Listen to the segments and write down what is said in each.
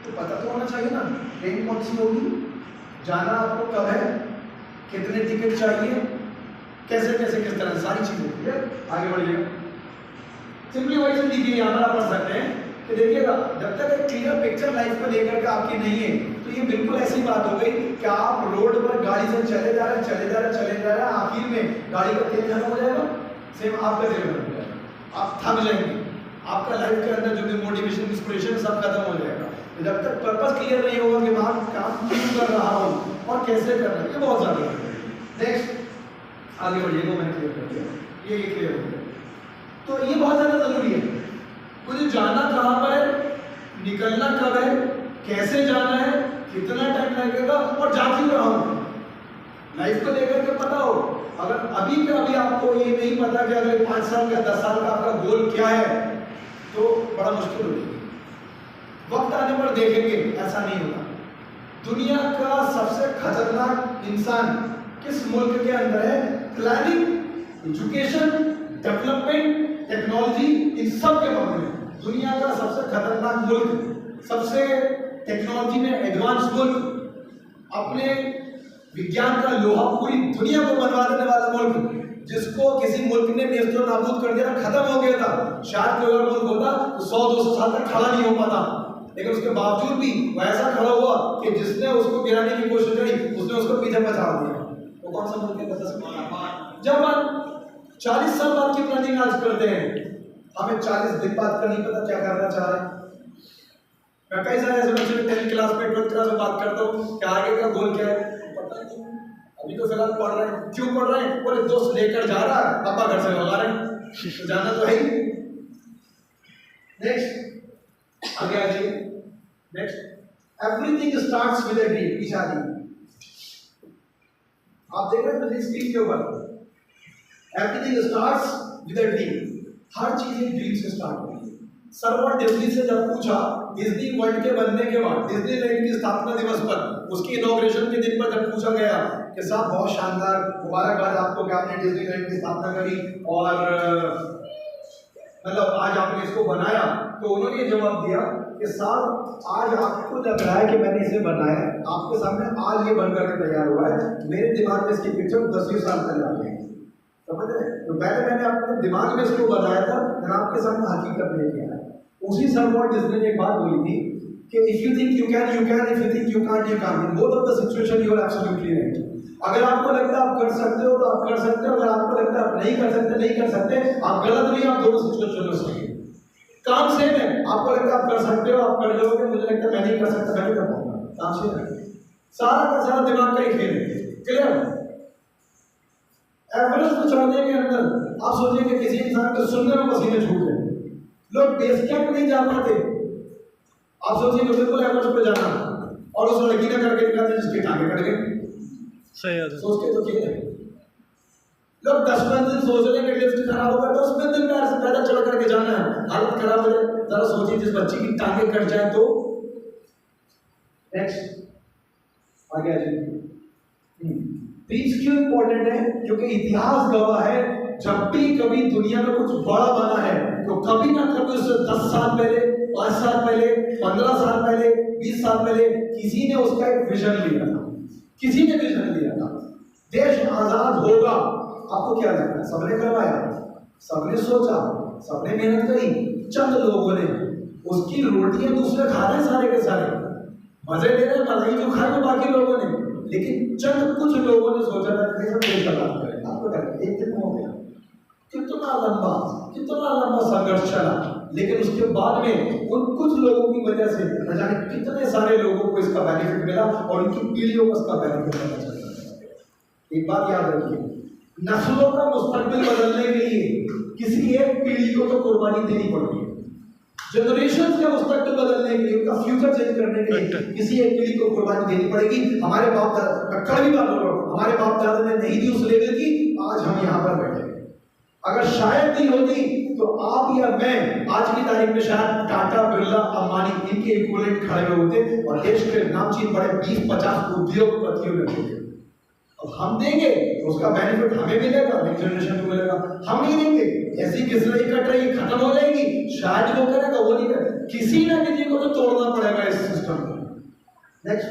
तो पता तो होना चाहिए ना ट्रेन कौन सी होगी, जाना आपको कब है, कितने टिकट चाहिए, कैसे कैसे किस तरह, सारी चीजें। आगे बढ़िएगा, सिंपली वही से लिखिए, यहाँ पर आप पढ़ सकते हैं कि देखिएगा जब तक एक क्लियर पिक्चर लाइफ को लेकर के आपकी नहीं है तो ये बिल्कुल ऐसी बात हो गई कि आप रोड पर गाड़ी से चले जा रहे हैं, आखिर में गाड़ी का तेल खत्म हो जाएगा, सेम आपका तेल खत्म हो जाएगा, आप थक जाएंगे, आपका लाइफ के अंदर जो भी मोटिवेशन इंस्पिरेशन सब खत्म हो जाएगा। तो जब तक पर्पस क्लियर नहीं होगा कि मैं काम क्यों कर रहा हूँ और कैसे कर रहा हूँ, ये बहुत ज्यादा है। नेक्स्ट आगे बढ़िएगा, मैंने क्लियर कर दिया, ये क्लियर हो गया। तो ये बहुत ज्यादा जरूरी है, मुझे जाना कहाँ पर है, निकलना कब है, कैसे जाना है, कितना टाइम लगेगा और जा क्यों रहा हूँ, लाइफ को लेकर के पता हो। अगर अभी के अभी आपको ये नहीं पता कि अगले 5 साल का 10 साल का आपका गोल क्या है तो बड़ा मुश्किल हो जाएगा। वक्त आने पर देखेंगे ऐसा नहीं होगा। दुनिया का सबसे खतरनाक इंसान किस मुल्क के अंदर है, प्लानिंग, एजुकेशन, डेवलपमेंट, टेक्नोलॉजी, इन सब के मामले में दुनिया का सबसे खतरनाक मुल्क, सबसे टेक्नोलॉजी में एडवांस मुल्क, अपने विज्ञान का लोहा पूरी दुनिया को बनवा देने वाला मुल्क, जिसको किसी मुल्क ने नेस्तो नाबूद कर दिया, खत्म हो गया था। शायद कोई और मुल्क होता तो 100-200 साल तक खड़ा नहीं हो पाता, लेकिन उसके बावजूद भी वो ऐसा खड़ा हुआ कि जिसने उसको गिराने की कोशिश करी उसने उसको पीछे बचा दिया। वो कौन सा मुल्क है? जापान। 40 साल बाद की प्लानिंग आज करते हैं, हमें 40 दिन बाद का नहीं पता क्या करना चाह रहे हैं। मैं कई सारे ऐसे बच्चे 10th क्लास में 12th क्लास में बात करता हूँ कि आगे का गोल क्या है, पता नहीं, अभी तो फिलहाल पढ़ रहे हैं। क्यों पढ़ रहे हैं? बोले दोस्त लेकर जा रहा है, पापा घर से भगा रहे हैं, तो जाना तो है ही। नेक्स्ट आगे आ जाइए। Next, everything starts with a dream. इशादी आप देख रहे हैं स्क्रीन के ऊपर, everything starts with a dream. हर चीज एक ड्रीम से स्टार्ट होती है। सर वॉल्ट डिज्नी से जब पूछा डिज्नी वर्ल्ड के बनने के बाद, डिज्नीलैंड की स्थापना दिवस पर, उसकी इनॉग्रेशन के दिन पर जब पूछा गया कि साहब बहुत शानदार, मुबारकबाद आपको कि आपने डिज्नीलैंड की स्थापना करी और मतलब आज आपने इसको बनाया, तो उन्होंने ये जवाब दिया कि साहब आज आपको लग रहा है कि मैंने इसे बनाया, आपके सामने आज ये बनकर के तैयार हुआ है, मेरे दिमाग में इसकी पिक्चर 10 साल पहले आ गई, समझ रहे? तो पहले मैंने अपने दिमाग में इसको बनाया था, फिर आपके सामने हकीकत में किया है। उसी सर वॉल्ट डिज्नी ने एक बात बोली थी कि if you think you can, you can, if you think you can't, you can't. In both of the situation you are absolutely right. अगर आपको लगता है आप कर सकते हो तो आप कर सकते हो, अगर आपको लगता है आप नहीं कर सकते, नहीं कर सकते, आप गलत नहीं, आप दोनों सिचुएशन में सही। काम सेम है, आपको लगता है आप कर सकते हो, आप कर लोगे, मुझे लगता है मैं नहीं कर सकता, मैं नहीं कर पाऊंगा, काम सेम है। सारा का सारा दिमाग का ही खेल है। क्लियर? एवरेस्ट को चढ़ने के अंदर आप सोचिए कि किसी इंसान को सुनने में पसीने छूट गए, लोग बेस कैंप नहीं जा पाते। आप सोचिए कि बिल्कुल एवरेस्ट पे जाना और उस लड़की ने करके दिखाते जिसके टांगे कट गए। सही है, सोच के तो क्या है, लोग 10-15 दिन सोच रहे हैं कि लिफ्ट खराब होगा, 10 दिन पैर से पैदल चढ़ करके जाना है, हालत खराब हो जाए। जरा सोचिए जिस बच्ची की टांगे कट जाए तो। नेक्स्ट आगे आ जाइए। ड्रीम्स क्यों इंपॉर्टेंट है? क्योंकि इतिहास गवाह है, जब भी कभी दुनिया में कुछ बड़ा बना है तो कभी ना कभी उससे 10 साल पहले, 5 साल पहले, 15 साल पहले, 20 साल पहले किसी ने उसका एक विजन लिया था, किसी ने विजन लिया था। देश आजाद होगा, आपको क्या लगता है? सबने करवाया, सबने सोचा, सबने मेहनत करी, चंद लोगों ने उसकी रोटियां दूसरे खा रहे, सारे के सारे मजे ले रहे, मलाई जो खाए बाकी लोगों ने, लेकिन चंद कुछ लोगों ने सोचा था कि सब देश आजाद करें। आपको क्या लगता है? एक दिन हो गया, कितना लंबा संघर्ष चला, लेकिन उसके बाद में उन कुछ लोगों की वजह से न जाने कितने सारे लोगों को इसका बेनिफिट मिला और उनकी पीढ़ियों को इसका बेनिफिट पता चला। एक बात याद रखिए, नस्लों का मुस्तकबिल बदलने के लिए किसी एक पीढ़ी को तो कुर्बानी देनी पड़ती है। जनरेशन का मुस्तकबिल बदलने के लिए, उनका फ्यूचर चेंज करने के लिए किसी एक पीढ़ी को कुर्बानी देनी पड़ेगी। हमारे बाप दादा, कड़वी बात बोल रहा हूं, हमारे बाप दादा ने नहीं दी उस लेवल की, आज हम यहाँ पर बैठे। अगर शायद नहीं होती तो आप या मैं आज की तारीख में शायद टाटा, बिरला, अंबानी इनके इक्विवेलेंट खड़े हुए होते और देश के नामचीन बड़े 20-50 उद्योगपतियों में होते। अब हम देंगे तो उसका बेनिफिट हमें मिलेगा, नेक्स्ट जनरेशन को मिलेगा। हम नहीं देंगे, ऐसी किसराई कट रही, खत्म हो जाएगी, शायद वो करेगा, वो नहीं करेगा। किसी ना किसी को तो तोड़ना पड़ेगा इस सिस्टम को। Next,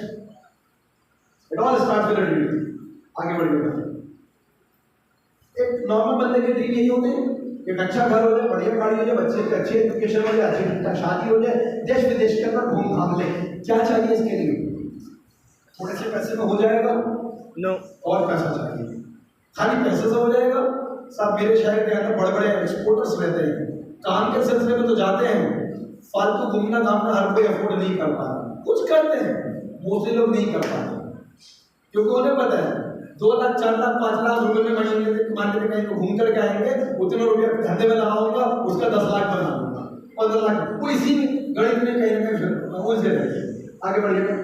it all start with a dream. आगे बढ़िएगा। एक नॉर्मल बंदे के ड्रीम यही होते हैं, एक अच्छा घर हो जाए, बढ़िया गाड़ी हो जाए, बच्चे की अच्छी एजुकेशन हो जाए, अच्छी शादी हो जाए, देश विदेश के अंदर घूम घाम ले। क्या चाहिए इसके लिए? थोड़े से पैसे में हो जाएगा? नो। और पैसा चाहिए? खाली पैसे से हो जाएगा? सब मेरे शहर के अंदर बड़े बड़े एक्सपोर्टर्स रहते हैं, काम के सिलसिले में तो जाते हैं, फालतू घूमना घामना हर कोई अफोर्ड नहीं कर पाता। कुछ करते हैं, मोस्टली लोग नहीं कर पाते, क्योंकि उन्हें पता है 2 लाख 4 लाख 5 लाख रुपए में महीने कमाने में कहीं को घूम करके आएंगे, उतने रुपये धंधे में लगाऊंगा, उसका 10 लाख बना दूंगा, 15 लाख, वो इसी गणित में कहीं ना कहीं उलझे रहते। आगे बढ़िएगा।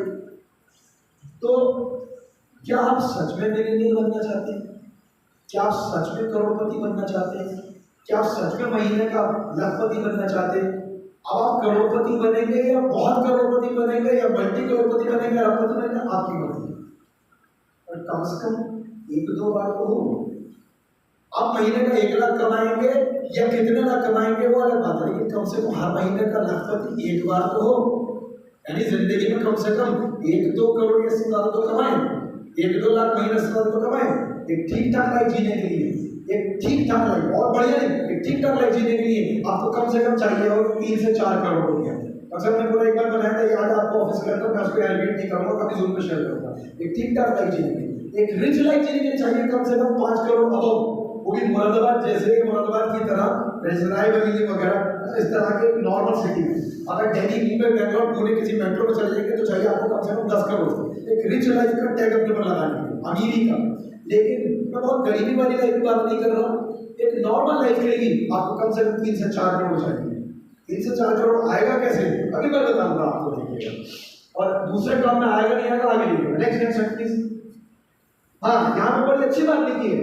तो क्या आप सच में मिलियनियर बनना चाहते हैं? क्या आप सच में करोड़पति बनना चाहते हैं? क्या आप सच में महीने का लाखपति बनना चाहते हैं? अब आप करोड़पति बनेंगे या बहुत करोड़पति बनेंगे या मल्टी करोड़पति बनेंगे, अरबपति बनेंगे, आपकी मर्जी। और कम से कम 1-2 बार तो हो। आप महीने का 1 लाख कमाएंगे या कितने लाख कमाएंगे वो अलग बात है, लेकिन कम से कम हर महीने का लाखपति एक बार तो हो। यानी जिंदगी में कम से कम 1-2 करोड़ या से ज्यादा तो कमाएं, 1-2 लाख महीने से ज्यादा तो कमाएं, एक ठीक ठाक लाइफ जीने के लिए, एक ठीक ठाक लाइफ, और बढ़िया नहीं, एक ठीक ठाक लाइफ जीने के लिए आपको कम से कम चाहिए हो 3 से 4 करोड़ रुपया। अक्सर मैंने पूरा एक बार बनाया था, याद आपको ऑफिस के अंदर, मैं उसको एलिमेंट नहीं करूंगा, कभी जूम पे शेयर करूंगा। एक ठीक ठाक लाइफ जीने के लिए, एक रिच लाइफ जीने के लिए चाहिए कम से कम 5 करोड़ अबव, वो भी मुरादाबाद जैसे, मुरादाबाद की तरह, रायबरेली वगैरह इस तरह के नॉर्मल सिटी में। अगर दिल्ली, मुंबई, बेंगलोर, पुणे किसी मेट्रो में चले जाएंगे तो चाहिए आपको कम से कम 10 करोड़, एक रिच लाइफ का टैग अपने पर लगाने के, अमीरी का। लेकिन मैं बहुत गरीबी वाली लाइफ की बात नहीं कर रहा, एक नॉर्मल लाइफ के लिए आपको कम से कम 3 से 4 करोड़ चाहिए। 3 से 4 करोड़ आएगा कैसे, अभी मैं बताऊंगा आपको, देखिएगा। और दूसरे काम में आएगा नहीं आएगा, आगे लिखिएगा। Next please. हाँ, यहाँ पे बड़ी अच्छी बात लिखी है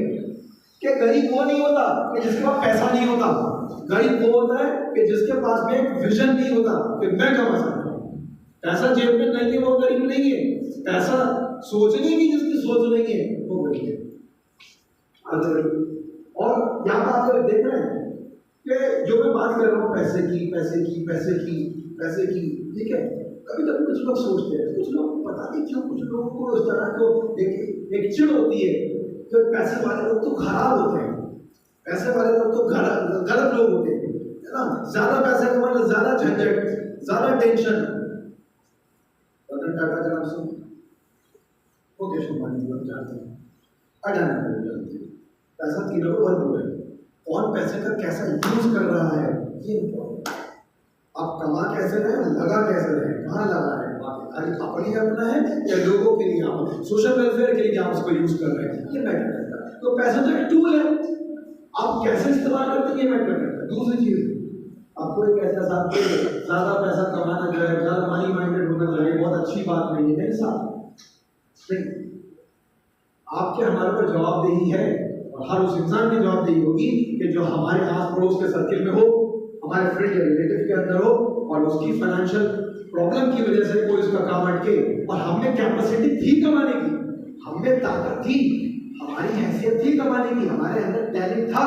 कि गरीब वो नहीं होता कि जिसके पास पैसा नहीं होता, गरीब वो होता है कि जिसके पास में एक विजन नहीं होता कि मैं कमा सकता हूँ। पैसा जेब में नहीं है वो गरीब नहीं है, पैसा सोचने की जिसकी सोच नहीं है वो गरीब है। और यहाँ पर आप देख रहे हैं कि जो मैं बात कर रहा हूँ पैसे की, ठीक है, कभी कभी कुछ लोग सोचते हैं, कुछ लोग पता नहीं क्यों, कुछ लोगों को इस तरह को एक चिढ़ होती है कि पैसे वाले लोग तो खराब होते हैं, पैसे वाले लोग तो गलत लोग होते हैं, है ना। ज्यादा पैसे कमाने, ज्यादा झंझट, ज्यादा टेंशन। रतन टाटा का नाम सुन, मुकेश अंबानी जी लोग जानते हैं, अडानी लोग जानते हैं। पैसा तीनों को बहुत दूर है, कौन पैसे का कैसा यूज कर रहा है ये इम्पोर्टेंट। आप कमा कैसे रहे, लगा कैसे रहे, कहाँ लगा है, खाली अपने अपना है या लोगों के लिए, आप सोशल वेलफेयर के लिए आप उसको यूज कर रहे हैं, ये मैटर करता है। तो पैसा तो एक टूल है, आप कैसे इस्तेमाल करते हैं ये मैटर करता है। दूसरी चीज, आपको एक ऐसा साहब के ज्यादा पैसा कमाना जो है, ज्यादा मनी माइंडेड होना जो है, बहुत अच्छी बात नहीं है, नहीं साहब। आपके हमारे पर जवाबदेही है, और हर उस इंसान की जवाबदेही होगी कि जो हमारे आस पड़ोस के सर्किल में हो, हमारे फ्रेंड या रिलेटिव के अंदर हो, और उसकी फाइनेंशियल प्रॉब्लम की वजह से कोई उसका काम अटके, और हमें कैपेसिटी थी कमाने की, हमें ताकत थी, हमारी हैसियत थी कमाने की, हमारे अंदर टैलेंट था,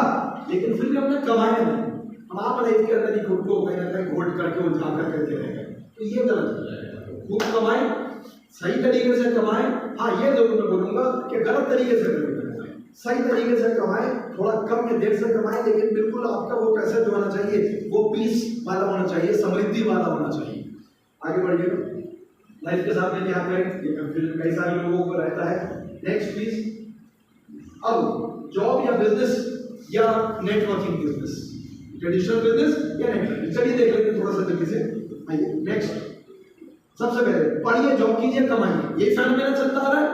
लेकिन फिर भी हमने कमाया नहीं। हम आप लाइफ के अंदर ही खुद को कहीं ना कहीं होल्ड करके उलझा करके रह गए, तो ये गलत हो जाएगा। खुद कमाएं, सही तरीके से कमाएं। हाँ, ये जरूर मैं बोलूंगा कि गलत तरीके से कमाएं, सही तरीके से कमाएं, थोड़ा कम या देर से कमाएं, लेकिन बिल्कुल आपका वो पैसा जो होना चाहिए वो पीस वाला होना चाहिए, समृद्धि वाला होना चाहिए। आगे बढ़िए, लाइफ के साथ में क्या करें, फिर कई सारे लोगों को रहता है। Next please. अब जॉब या बिजनेस या नेटवर्किंग बिजनेस, ट्रेडिशनल बिजनेस या नेटवर्किंग, चलिए देख लेते हैं थोड़ा सा जल्दी से। आइए नेक्स्ट, सबसे पहले पढ़िए, जॉब कीजिए, कमाइए, ये फेनोमेनन चलता आ रहा है,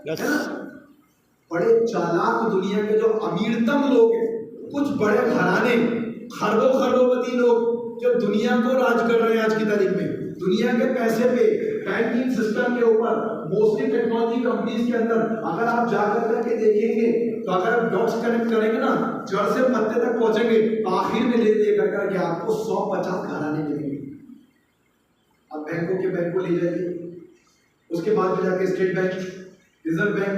है ना। बड़े चालाक दुनिया के जो अमीरतम लोग हैं, कुछ बड़े घराने, खरबोपति लोग जो दुनिया को राज कर रहे हैं आज की तारीख में, दुनिया के पैसे पे, बैंकिंग सिस्टम के ऊपर, मोस्टली टेक्नोलॉजी कंपनीज के अंदर, अगर आप जाकर करके देखेंगे तो अगर आप डॉट्स कनेक्ट करेंगे ना, जड़ से पत्ते तक पहुंचेंगे, तो आखिर में ले करके आपको 150 घराने मिलेंगे। आप बैंकों के बैंक को ले जाइए, उसके बाद में जाके state bank, reserve bank,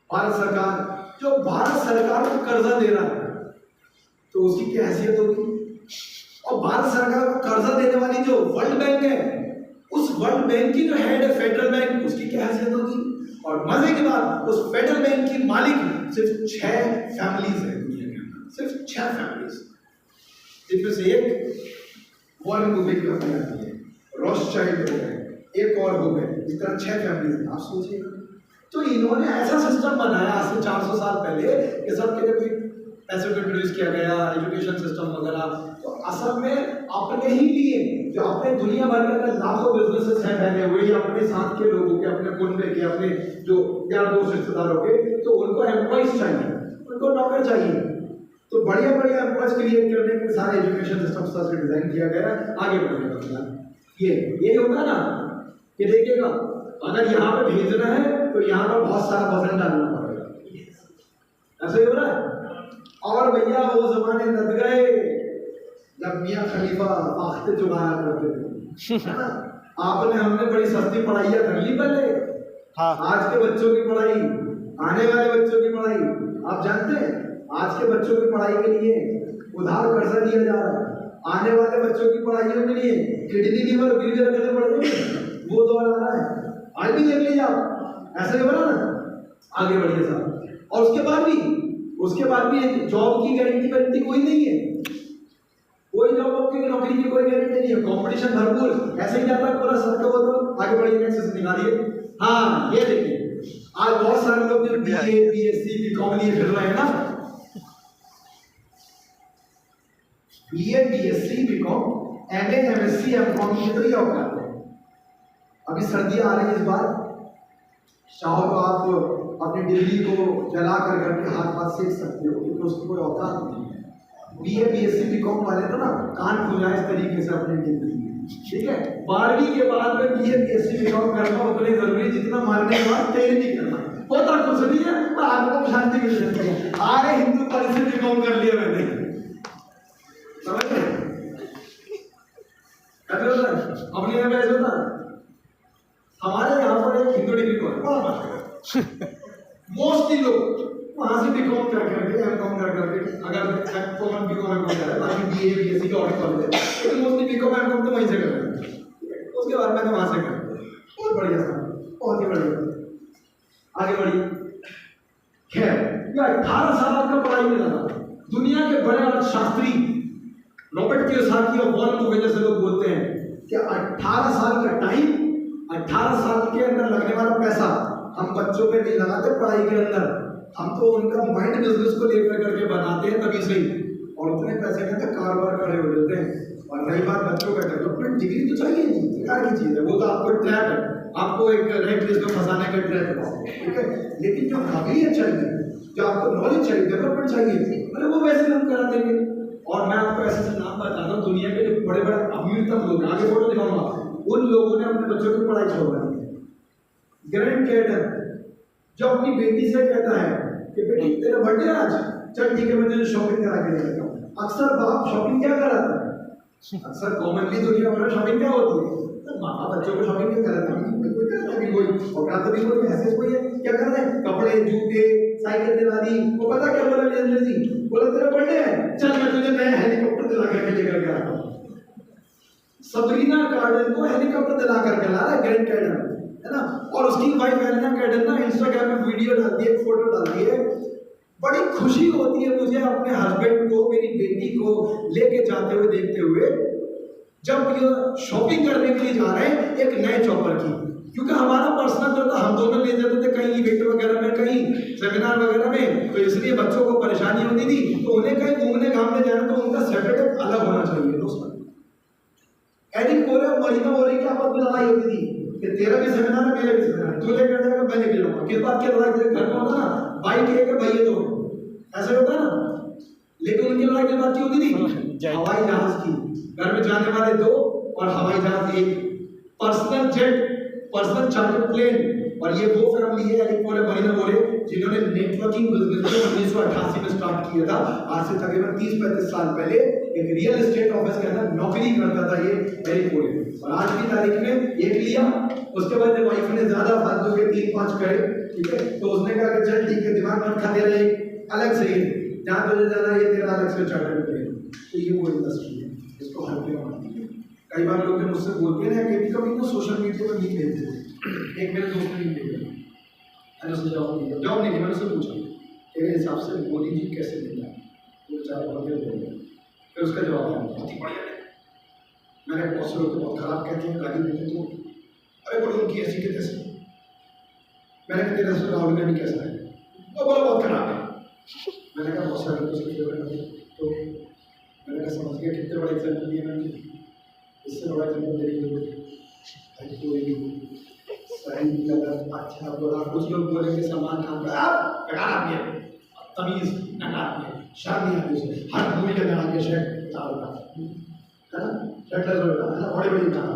Bharat सरकार, जो भारत सरकार को कर्जा दे रहा है तो उसकी क्या हैसियत होगी। और भारत सरकार को कर्जा देने वाली बैंक है, उस वर्ल्ड बैंक की जो हेड है फेडरल बैंक, उसकी क्या हैसियत होगी? और मजे की बात, उस फेडरल बैंक की मालिक सिर्फ 6 फैमिलीज है दुनिया के अंदर, सिर्फ 6 फैमिलीज, जिनमें से एक वॉरेन बफेट की फैमिली है, रॉथस्चाइल्ड हो गए, एक और हो गए, इस तरह 6 फैमिलीज हैं। आप सोचिएगा, तो इन्होंने ऐसा सिस्टम बनाया आज से 400 साल पहले कि सबके लिए भी पैसे को इंट्रोड्यूस किया गया, एजुकेशन सिस्टम वगैरह। तो असल में अपने ही लिए जो अपने दुनिया भर के अंदर लाखों बिजनेसेस हैं फैले हुए, या अपने साथ के लोगों के, अपने कुनबे के, अपने जो यार दोस्त रिश्तेदारों के, तो उनको एम्प्लॉइज चाहिए, उनको नौकर चाहिए। तो बढ़िया बढ़िया एम्प्लॉइज क्रिएट करने के सारे एजुकेशन सिस्टम से डिजाइन किया गया, आगे बढ़ने का प्लान। ये होता है ना कि देखिएगा, अगर यहाँ पे भेजना है तो यहाँ पर बहुत सारा वजन डालना पड़ेगा, ऐसे ही हो रहा है। और भैया वो जमाने लग गए जब मियाँ खलीफा ताकतें चुकाया करते थे, है ना? आपने हमने बड़ी सस्ती पढ़ाइयाँ कर ली पहले। हाँ। आज के बच्चों की पढ़ाई, आने वाले बच्चों की पढ़ाई, आप जानते हैं आज के बच्चों की पढ़ाई के लिए उधार कर्जा दिया जा रहा है, आने वाले बच्चों की पढ़ाइयों के लिए किडनी लीवर गिरवी रखने पड़ेंगे, वो दौर आ रहा है। आज भी देख लीजिए आप, ऐसे ही हो रहा ना। आगे बढ़िए साहब। और उसके बाद भी जॉब की गारंटी कोई नहीं है, कोई जॉब की नौकरी की कोई गारंटी नहीं है, कंपटीशन भरपूर, ऐसे ही जाता है पूरा सबका। बोलो आगे बढ़िए, नेक्स्ट निकालिए। हाँ, ये देखिए आज बहुत सारे लोग जो बीए, बीएससी, बीकॉम लिए फिर रहे हैं ना, BA, BSc, BCom, MA, MSc, MCom, ये तो ये औकात है। अभी सर्दियां आ रही है, इस बार चाहो तो आप अपनी डिग्री को जला कर करके हाथ सेक सकते हो, क्योंकि उसकी कोई औकात नहीं है। बीए, बीएससी, बीकॉम वाले तो ना कान खुला इस तरीके से अपनी डिग्री, ठीक है। 12वीं के बाद में बीए, बीएससी, बीकॉम करना उतने जरूरी जितना मारने के बाद तैयारी नहीं करना होता। कुछ नहीं है, आपको शांति मिल जाती है। आरे हिंदू कॉलेज से बीकॉम कर लिया मैंने, समझ रहे? अपने यहाँ ऐसे होता, हमारे यहाँ पर एक हिंदू डिग्री कॉलेज मोस्टली लोग वहाँ से बीकॉम कर करके, एमकॉम कर करके, अगर बीकॉम एमकॉम कर रहा है, बाकी बीए, बीएससी का और कॉलेज है, लेकिन मोस्टली बीकॉम एमकॉम तो वहीं से कर रहे हैं। उसके बाद मैंने वहाँ से कर, बहुत बढ़िया था, बहुत ही बढ़िया। आगे बढ़िए। खैर, ये 18 साल का पढ़ाई में लगा। दुनिया के बड़े अर्थशास्त्री रॉबर्ट कियोसाकी और वॉरेन बफेट जैसे लोग बोलते हैं कि 18 साल का टाइम, 18 साल के अंदर लगने वाला पैसा हम बच्चों पे नहीं लगाते पढ़ाई के अंदर, हम तो उनका माइंड बिजनेस को लेकर करके बनाते हैं तभी से ही, और उतने पैसे के अंदर कारोबार खड़े हो जाते हैं। और रही बात बच्चों का डेवलपमेंट, डिग्री तो चाहिए नहीं, बेकार की चीज़ है, वो तो आपको ट्रैप है, आपको एक रेट रेस में फंसाने का ट्रैप है, ठीक है। लेकिन जो काबिलियत चाहिए, जो आपको नॉलेज चाहिए, डेवलपमेंट चाहिए, अरे वो वैसे हम करा देंगे। और मैं आपको ऐसे से नाम बताता हूँ, दुनिया के जो बड़े बड़े अमीरतम लोग, आगे फोटो दिखाऊंगा, उन लोगों ने अपने बच्चों की पढ़ाई छोड़ दी है। ग्रैंड कैडर जो अपनी बेटी से कहता है कि बेटी तेरा बर्थडे आज, चल ठीक है मैं तुझे शॉपिंग करा के देता हूँ। अक्सर बाप शॉपिंग क्या कराता है, अक्सर कॉमनली दुनिया भर में शॉपिंग क्या होती है, तो माँ बच्चों को शॉपिंग क्या कराता है, कोई करता है, कोई औकात तो नहीं, कोई ऐसे कोई है क्या कर रहे हैं, कपड़े, जूते, साइकिल दिला दी। वो पता क्या बोला वीरेंद्र जी, बोला तेरा बर्थडे है, चल मैं तुझे नया हेलीकॉप्टर दिला करके लेकर के आता हूँ। सबरीना कार्डन को हेलीकॉप्टर दिला करके ला रहा है ग्रैंड कैडर, है ना। और उसकी वाइफ एलेना कैडन ना इंस्टाग्राम में वीडियो डालती है, फोटो डालती है, बड़ी खुशी होती है मुझे अपने हस्बैंड को, मेरी बेटी को लेके जाते हुए देखते हुए, जब ये शॉपिंग करने के लिए जा रहे हैं एक नए चॉपर की। क्योंकि हमारा पर्सनल जो था, हम दोनों ले जाते थे कहीं इवेंट वगैरह में, कहीं सेमिनार वगैरह में, तो इसलिए बच्चों को परेशानी होती थी, तो उन्हें कहीं घूमने घामने जाना तो उनका सेपरेट अलग होना चाहिए दोस्तों। एडिक बोले और मरीना बोले कि आपस में लड़ाई होती थी कि तेरा भी सेमिनार है, मेरा भी सेमिनार है, तू लेकर जाएगा मैं लेकर जाऊंगा। किस बात की लड़ाई, तेरे घर में होता ना, बाइक एक है भैया दो, ऐसे होता है ना। लेकिन उनकी लड़ाई किस बात की होती थी, हवाई जहाज की, घर में जाने वाले 2 और हवाई जहाज 1, personal jet, personal chartered plane. और ये वो फैमिली है, एरिक बोले, मरीना बोले, जिन्होंने नेटवर्किंग बिजनेस को 1988 में स्टार्ट किया था। आज से तकरीबन 30-35 साल पहले एक रियल एस्टेट ऑफिस के अंदर नौकरी करता था ये एरिक बोले। और आज की तारीख में एक लिया, उसके बाद जब वाइफ ने ज्यादा फालतू के 3-5 करे, ठीक है, तो उसने कहा कि चल ठीक है, दिमाग मत खा, तेरा एक अलग से ही जहाँ तुझे जाना है ये तेरा अलग से चार्टर्ड प्लेन। तो ये वो इंडस्ट्री है, इसको हल्के में कई बार लोग मुझसे बोलते हैं कभी कभी ना सोशल मीडिया पर नहीं भेजते थे। एक मेरे दोस्त ने नहीं भेजा, मैंने उससे जवाब नहीं दिया, मैंने उससे पूछा तेरे हिसाब से मोदी जी कैसे मिला, वो बेचारा बहुत देर बोल गया, फिर उसका जवाब आया बहुत ही बढ़िया है। मैंने बहुत से लोग बहुत खराब कहते हैं, गाली देते तो अरे बोलो उनकी ऐसी के तैसी। मैंने कहा तेरे से राहुल गांधी कैसा है, वो बोला बहुत खराब है। मैंने कहा बहुत सारे लोग उसके फेवरेट है, तो मैंने कहा समझ गया कितने बड़े एग्जाम्पल दिए मैंने, इससे बड़ा एग्जाम्पल देने की अच्छा बोला। कुछ लोग बोलेंगे सलमान खान का बेकार आदमी है, तमीज नंगा आदमी है, शर्म नहीं आती उसे, हर मूवी के अंदर आगे शर्ट उतारता है ना, शर्टलेस होता है ना, बड़ी बड़ी कहा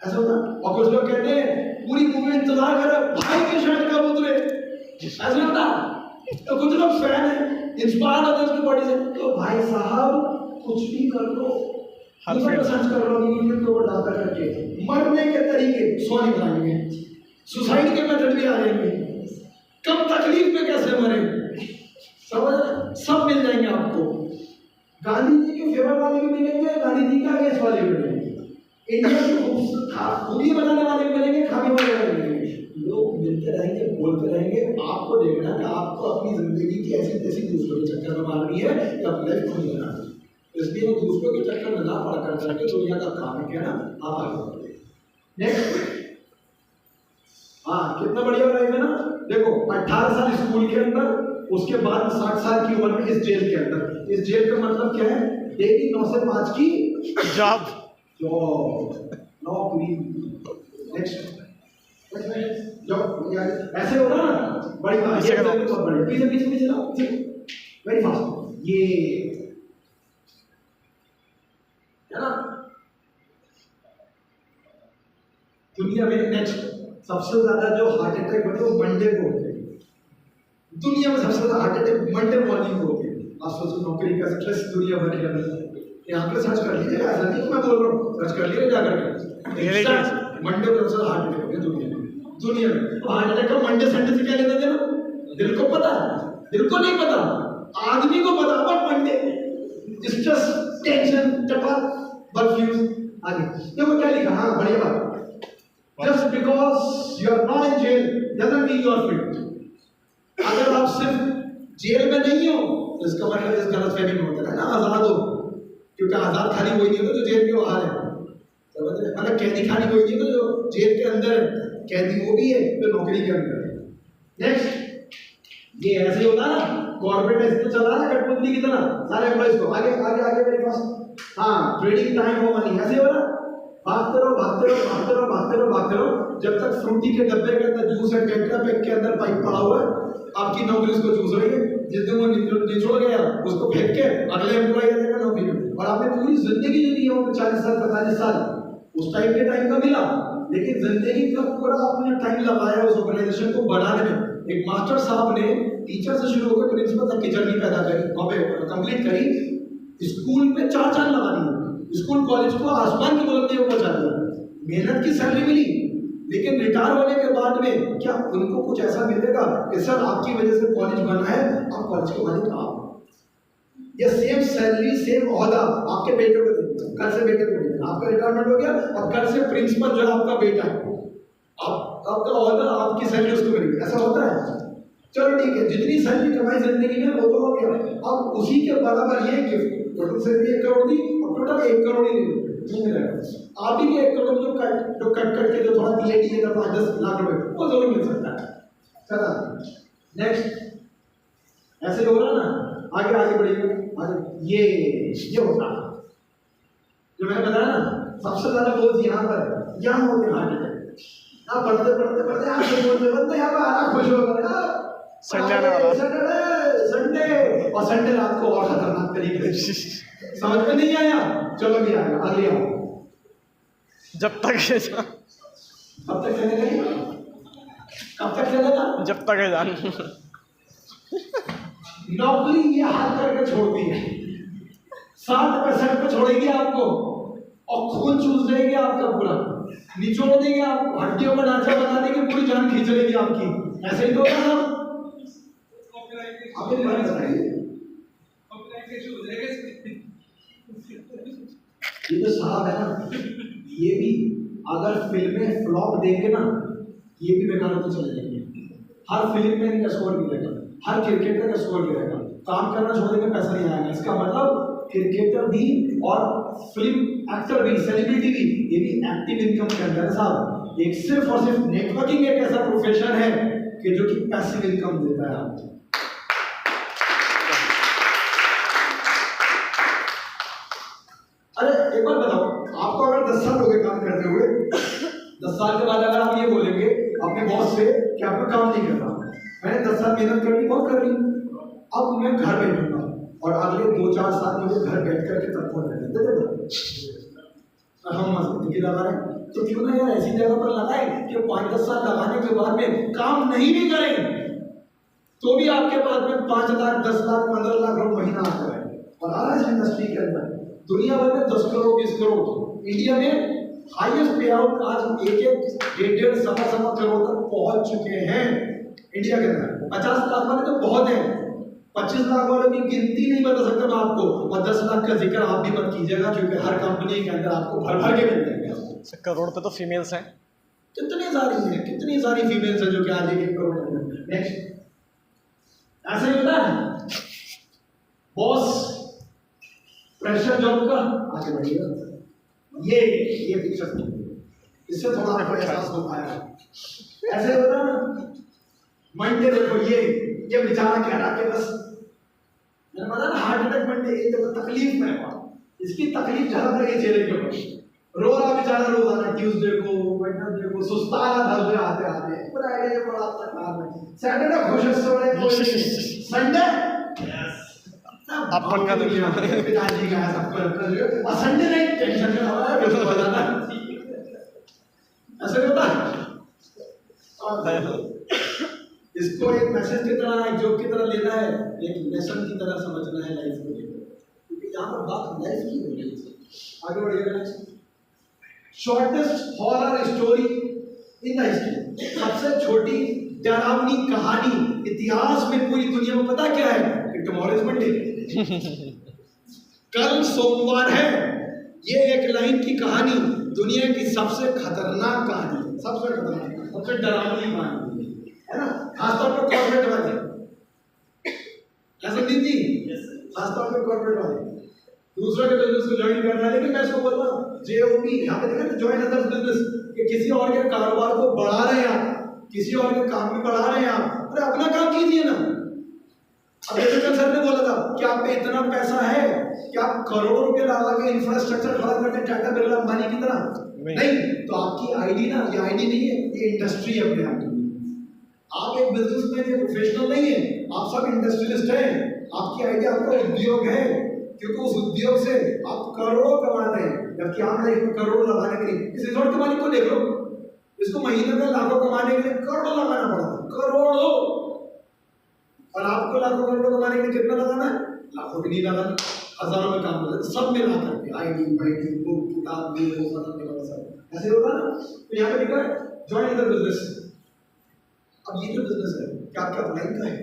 ऐसा होता। और कुछ लोग कहते हैं पूरी मूवी इंतजार कर भाई के शर्ट कब उतरे, ऐसा होता। तो कुछ लोग फैन है, इंस्पायर होते हैं उसकी बॉडी से, तो भाई साहब कुछ भी कर लो, सर्च कर लो यूट्यूब के ऊपर डालकर करके मरने के तरीके 100 निकालेंगे, सुसाइड के मेथड भी आ जाएंगे, कब तकलीफ में कैसे मरे समझ, सब मिल जाएंगे आपको। गांधी जी के फेवर वाले भी मिलेंगे, गांधी जी के अगेंस्ट वाले भी मिलेंगे, इंडिया की खूबी बनाने वाले भी मिलेंगे, खामी वाले भी मिलेंगे। लोग मिलते रहेंगे, बोलते रहेंगे। आपको देखना कि आपको अपनी जिंदगी की ऐसी तैसी दूसरों के चक्कर में मारनी है या अपनी लाइफ खुद बनानी है। इसलिए वो दूसरों के चक्कर में ना पड़ कर करके दुनिया का काम है क्या ना, आप आगे बढ़े। नेक्स्ट, हाँ कितना बढ़िया लाइफ है ना। देखो 18 साल स्कूल के अंदर, उसके बाद 60 साल की उम्र में इस जेल के अंदर। इस जेल का मतलब क्या है, डेली 9 से 5 की जॉब, नौकरी। नेक्स्ट, ऐसे होगा ना, बड़ी बात ये बहुत बड़ी, पीछे पीछे पीछे ना, वेरी फास्ट, ये है ना दुनिया में। नेक्स्ट, सबसे ज्यादा जो हार्ट अटैक होते हैं वो मंडे को होते हैं दुनिया में, सबसे ज्यादा हार्ट अटैक मंडे मॉर्निंग को होते हैं। आप सोचो नौकरी का स्ट्रेस दुनिया भर के अंदर, यहाँ पे सर्च कर लीजिए, ऐसा नहीं मैं बोल रहा हूँ, सर्च कर लीजिए जाकर के, मंडे को सबसे हार्ट अटैक होते हैं दुनिया में। तो हार्ट अटैक का मंडे संडे से क्या लेना देना, दिल को पता, दिल को नहीं पता, आदमी को पता, बट मंडे स्ट्रेस, टेंशन, टपा, बर्फ्यूज आगे। देखो क्या लिखा, हाँ बढ़िया बात, just because you are not in jail doesn't mean you are fit। अगर आप सिर्फ जेल में नहीं हो तो इसका मतलब इस गलतफहमी में होता है ना आजाद हो, क्योंकि आजाद खाली वही नहीं होता जो जेल के बाहर है, समझ रहे, मतलब कैदी खाली वही नहीं होता जो जेल के अंदर है, कैदी वो भी है तो नौकरी के अंदर है। नेक्स्ट, ये ऐसे होता है ना, कॉर्पोरेट ऐसे तो चला ना कठपुतली की तरह सारे एम्प्लॉइज को आगे आगे आगे मेरे पास, हाँ ट्रेडिंग टाइम हो मनी, ऐसे हो रहा, भागते रहो भागते रहो भागते रहो भागते रहो भागते रहो, जब तक फ्रूटी के डब्बे के अंदर जूस है, टेट्रा पैक के अंदर पाइप पड़ा हुआ है, आपकी नौकरी उसको चूस रही है, जिस दिन वो निचोड़ गया उसको फेंक के अगले एम्प्लॉय आ जाएगा नौकरी में। और आपने पूरी जिंदगी जो दी है 40 साल 45 साल उस टाइम के टाइम का मिला, लेकिन जिंदगी का पूरा आपने टाइम लगाया उस ऑर्गेनाइजेशन को बढ़ाने में। एक मास्टर साहब ने टीचर से शुरू होकर प्रिंसिपल तक की जर्नी पैदा करी, वहाँ पे कंप्लीट करी, स्कूल पे 4 चांद लगा दिए, स्कूल कॉलेज को आसमान की बुलंदियों पर पहुंचा दिया, मेहनत की सैलरी मिली, लेकिन रिटायर होने के बाद में क्या उनको कुछ ऐसा मिलेगा कि सर आपकी वजह से कॉलेज बना है, आप कॉलेज के मालिक आप, या सेम सैलरी सेम ओहदा आपके बेटे को देंगे, कल से बेटे को देंगे, आपका रिटायरमेंट हो गया और कल से प्रिंसिपल जो है आपका बेटा है, आपका ओहदा आपकी सैलरी उसको मिलेगी, ऐसा होता है। चलो ठीक है, जितनी सैलरी कमाई जिंदगी में वो तो हो गया, अब उसी के बराबर ये गिफ्ट, टोटल सैलरी 1 करोड़ दी और टोटल 1 करोड़ ही नहीं मिलेगा, आप ही के 1 करोड़ जो कट करके जो थोड़ा दिए दिएगा 5-10 लाख रुपए वो जरूर मिल सकता है। चला नेक्स्ट, ऐसे हो रहा ना, आगे आगे बढ़िएगा, आगे ये होता जो मैंने बताया ना, सबसे ज्यादा बोझ यहाँ पर यहाँ होते हैं हार्ट अटैक, यहाँ पढ़ते पढ़ते पढ़ते आगे बोलते बोलते यहाँ पर आना खुश हो गया, संडे और संडे रात को और खतरनाक तरीके से समझ में नहीं आया, चलो भी आएगा आगे आओ, जब तक कब तक चलेगा, कब तक चलेगा, जब तक है जान। नौकरी ये हाथ करके छोड़ती है, 60% पे छोड़ेगी आपको और खून चूस देगी आपका पूरा, निचोड़ देगी आपको, हड्डियों का ढांचा बना देगी, पूरी जान खींच लेगी आपकी, ऐसे ही तो होगा ना। आप ये जो साहब है ना ये भी अगर फिल्में फ्लॉप देंगे ना, ये भी बेकार होते चले जाएंगे। हर फिल्म में इनका स्कोर गिरेगा, हर क्रिकेटर का स्कोर गिरेगा, काम करना छोड़ देंगे, पैसा नहीं आएगा। इसका मतलब क्रिकेटर भी और फिल्म एक्टर भी, सेलिब्रिटी भी, ये भी एक्टिव इनकम के अंदर है साहब। एक सिर्फ और सिर्फ नेटवर्किंग एक ऐसा प्रोफेशन है कि जो कि पैसिव इनकम देता है आपको। अरे एक बात बताओ, आपको अगर 10 साल हो गए काम करते हुए, 10 साल के बाद अगर आप ये बोलेंगे अपने बॉस से कि आपका काम नहीं करता, मैंने 10 साल मेहनत करनी बहुत कर ली, अब मैं घर बैठूंगा और अगले 2-4 साल मुझे घर बैठ करके तत्पर दे देगा, हम जिंदगी लगा रहे हैं, तो क्यों ना यार ऐसी जगह पर लगाए कि 5-10 साल लगाने के बाद में काम नहीं भी करें तो भी आपके पास में 5 लाख, 10 लाख, 15 लाख रुपए महीना आता है। और आज इंडस्ट्री के अंदर दुनिया भर में 10 करोड़, 20 करोड़, इंडिया में हाईएस्ट पे आउट आज 1-1, 1.5, सवा करोड़ तक पहुंच चुके हैं इंडिया के अंदर। 50 लाख वाले तो बहुत हैं, 25 लाख वालों की गिनती नहीं बता सकता मैं आपको, और 10 लाख का जिक्र आप भी मत कीजिएगा क्योंकि हर कंपनी के अंदर आपको भर भर के मिल जाएंगे। करोड़ पे तो फीमेल्स हैं, कितनी सारी फीमेल्स हैं जो कि आज 1 करोड़ है। नेक्स्ट ऐसे ही होता है बॉस, प्रेशर जॉब का, आगे बढ़िएगा, ये पिक्चर इससे थोड़ा आपको एहसास हो पाएगा। ऐसे होता है ना, मंडे देखो, ये बेचारा कह रहा कि बस मैंने बताया ना हार्ट अटैक मंडे, ये तो तकलीफ में है, इसकी तकलीफ ज्यादा लगी चेहरे के ऊपर, रो रहा बेचारा रोजाना, ट्यूसडे को, वेडनेसडे को, सुस्ता रहा थर्सडे आते आते, फ्राइडे बड़ा तकलीफ में, सैटरडे खुश है, संडे अपन का तो पिताजी का सबको, और संडे नहीं टेंशन में हवा है बिल्कुल बताना ऐसे होता है। इसको एक मैसेज की तरह, एक जोक की तरह लेना है, एक लेसन की तरह समझना है लाइफ को लेकर, क्योंकि यहाँ पर बात लाइफ की हो रही है। आगे बढ़िएगा। Shortest horror story in the history, सबसे छोटी डरावनी कहानी इतिहास में पूरी दुनिया में पता क्या है? टुमारो इज मंडे, कल सोमवार है। ये एक लाइन की कहानी दुनिया की सबसे खतरनाक कहानी, सबसे खतरनाक, सबसे डरावनी कहानी है ना, खासतौर पर कॉर्पोरेट वाले, ऐसा दीदी खासतौर पर कॉर्पोरेट वाले दूसरों के बिजनेस को ज्वाइन करना है। लेकिन मैं इसको बोल रहा हूँ JOB, यहाँ पे देखा ज्वाइन अदर्स बिजनेस, कि किसी और के कारोबार को बढ़ा रहे हैं आप, किसी और के काम में बढ़ा रहे हैं आप, अरे अपना काम कीजिए ना। अब जैसे सर ने बोला था कि आप पे इतना पैसा है कि आप करोड़ों रुपए लगा के इंफ्रास्ट्रक्चर खड़ा करते हैं टाटा बिरला अंबानी की तरह, नहीं तो आपकी आईडी ना, ये आईडी नहीं है, ये इंडस्ट्री है अपने आप की। आप एक बिजनेसमैन या प्रोफेशनल नहीं है, आप सब इंडस्ट्रियलिस्ट हैं। आपकी आईडी आपका उद्योग है, क्योंकि उस उद्योग से आप करोड़ों कमाते हैं, जबकि आप लाइफ में करोड़ लगाने के लिए, इस रिजॉर्ट के मालिक को देख लो, इसको महीने में लाखों कमाने के लिए करोड़ों लगाना पड़ता है, करोड़ों। और आपको लाखों करोड़ों कमाने के लिए कितना लगाना है? लाखों भी नहीं लगाना, हजारों में काम होता है, सब मिला करके आईडी वाईडी बुक किताब ये वो सब ऐसे होगा ना। तो यहाँ पे लिखा है जॉइन द बिजनेस। अब ये जो बिजनेस है क्या आपका अपलाइन का है?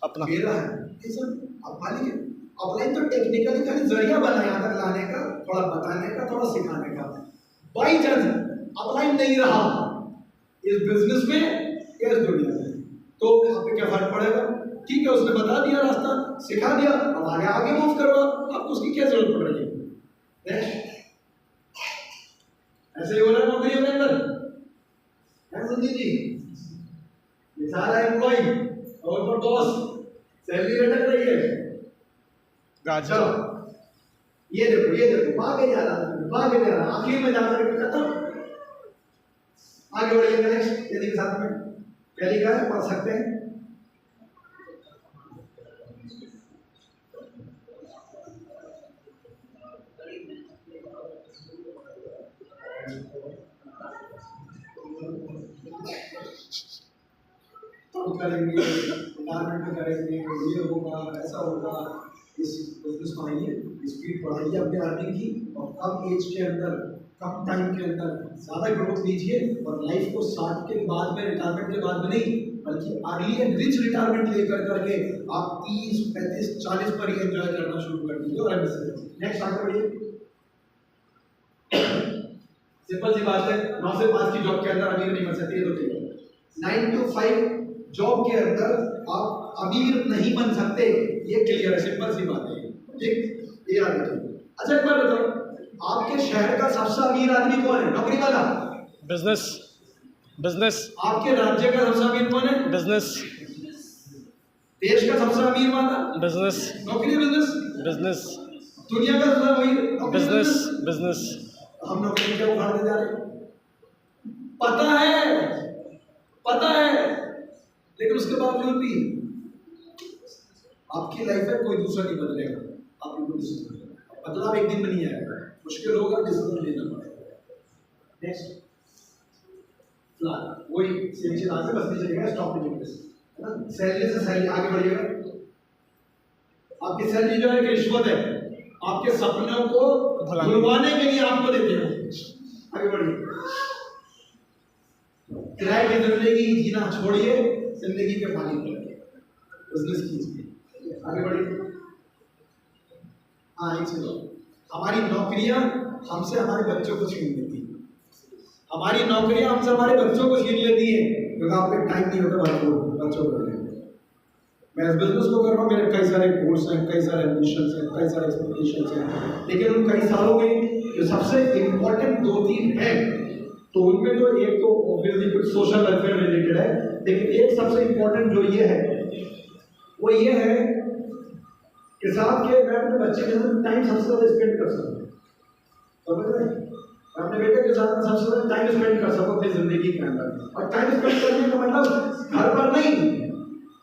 अपना मेरा है, आप मालिक है। अपलाइन तो टेक्निकली खाली जरिया बना यहाँ तक लाने का, थोड़ा बताने का, थोड़ा सिखाने का। बाई चांस अपलाइन नहीं रहा इस बिजनेस में या इस दुनिया में, तो आप पे क्या फर्क पड़ेगा? ठीक है, उसने बता दिया रास्ता, सिखा दिया, अब आगे आगे मूव करो, आपको उसकी क्या जरूरत पड़ रही है? ऐसे ही हो रहा है नौकरियों के अंदर, है संजीव जी, बेचारा एम्प्लॉय और ऊपर बॉस, सैलरी लटक रही है। चलो ये देखो भागे जा रहा, आखिर में जाकर के खत्म। आगे बढ़िए नेक्स्ट, यदि के साथ में पहली का पढ़ सकते हैं। तो करेंगे, रिटायरमेंट में करेंगे, ये होगा, ऐसा होगा, इस बिजनेस को आइए, स्पीड बढ़ाइए अपने अर्निंग की, और कम एज के अंदर, कम टाइम के अंदर ज़्यादा ग्रोथ लीजिए, और लाइफ को 60 के बाद में, रिटायरमेंट के बाद में नहीं, बल्कि अर्ली एंड रिच रिटायरमेंट लेकर करके आप 30, 35, 40 पर ही एंजॉय करना शुरू कर दीजिए। और नेक्स्ट आगे बढ़िए। सिंपल सी बात है, 9 से 5 की जॉब के अंदर अमीर नहीं बन सकती है, तो ठीक है। 9 to 5 जॉब के अंदर आप अमीर नहीं बन सकते, ये क्लियर है, सिंपल सी बात है, ठीक, ये याद रखिए। अच्छा एक बार बताओ, आपके शहर का सबसे अमीर आदमी कौन है? नौकरी वाला? बिजनेस बिजनेस आपके राज्य का सबसे अमीर कौन है? बिजनेस देश का सबसे अमीर वाला? बिजनेस नौकरी बिजनेस? बिजनेस दुनिया का सबसे अमीर नौकरी बिजनेस बिजनेस। हम नौकरी क्या उखाड़ते जा रहे हैं? पता है, लेकिन उसके बावजूद भी आपकी लाइफ में कोई दूसरा नहीं बदलेगा, आप बिल्कुल डिसिप्लिन बदलाव एक दिन में नहीं आएगा, मुश्किल होगा, डिसिप्लिन लेना पड़ेगा। नेक्स्ट प्लान, वही सेम चीज आगे बस नहीं चलेगा, स्टॉप नहीं है ना, सैलरी से सैलरी आगे बढ़िएगा। आपकी सैलरी जो है कि रिश्वत है, आपके सपनों को भुलवाने के लिए आपको देते हैं, आगे बढ़िए। किराए की जिंदगी जीना छोड़िए, जिंदगी के मालिक बनिए, बिजनेस कीजिए, आगे बढ़िए। हाँ एक चीज, हमारी नौकरियां हमसे हमारे बच्चों को छीन लेती हैं, हमारी नौकरियां हमसे हमारे बच्चों को छीन लेती हैं, क्योंकि आप पे टाइम नहीं होता बच्चों को लेने। मैं इस बिजनेस को कर रहा हूँ, मेरे कई सारे गोल्स हैं, कई सारे एम्बिशंस हैं, कई सारे एक्सपेक्टेशंस हैं, लेकिन उन कई सालों में जो सबसे इम्पोर्टेंट 2-3 हैं, तो उनमें तो एक तो ऑब्वियसली कुछ सोशल वेलफेयर रिलेटेड है, लेकिन एक सबसे इम्पोर्टेंट जो ये है वो ये है कि साथ के मैं अपने बच्चे के साथ टाइम सबसे ज़्यादा स्पेंड कर सकूँ, समझ रहे हैं? मैं अपने बेटे के साथ सबसे ज़्यादा टाइम स्पेंड कर सकूँ अपनी ज़िंदगी के अंदर। और टाइम स्पेंड करने का मतलब घर पर नहीं,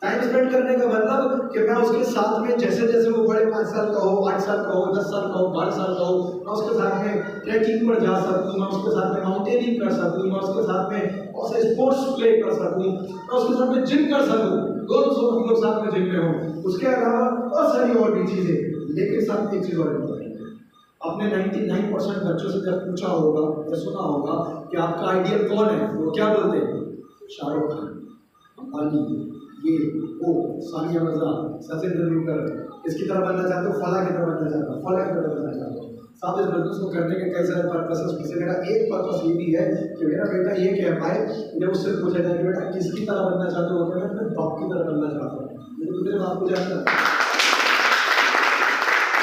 टाइम स्पेंड करने का मतलब कि मैं उसके साथ में जैसे जैसे वो बड़े 5 साल का हो, 8 साल का हो, 10 साल का हो, 12 साल का हो, मैं उसके साथ में ट्रैकिंग पर जा सकूँ, मैं उसके साथ में माउंटेनिंग कर सकूँ, मैं उसके साथ में और स्पोर्ट्स प्ले कर सकूँ, मैं उसके साथ में जिम कर सकूँ, दोनों हम लोग साथ में जिम में हों। उसके अलावा बहुत सारी और भी चीज़ें, लेकिन साथ एक चीज़ और इम्पोर्टेंट है, आपने 99% बच्चों से जब पूछा होगा या सुना होगा कि आपका आइडियल कौन है, वो क्या बोलते हैं? शाहरुख खान, अंबानी, ये वो, सानिया मिर्जा, सचिन तेंदुलकर, इसकी तरह बनना चाहते हो, फला की तरह बनना चाहते हो, फला की तरह बनना चाहते हो। साथ इस बिजनेस को करने के कई सारे पर्पसेस में से मेरा एक पर्पस ये भी है कि मेरा बेटा ये कह पाए, जब उससे पूछा जाए कि बेटा किसकी तरह बनना चाहते हो, मैं अपने बाप की तरह बनना चाहता हूँ, लेकिन मेरे बाप को जानता है,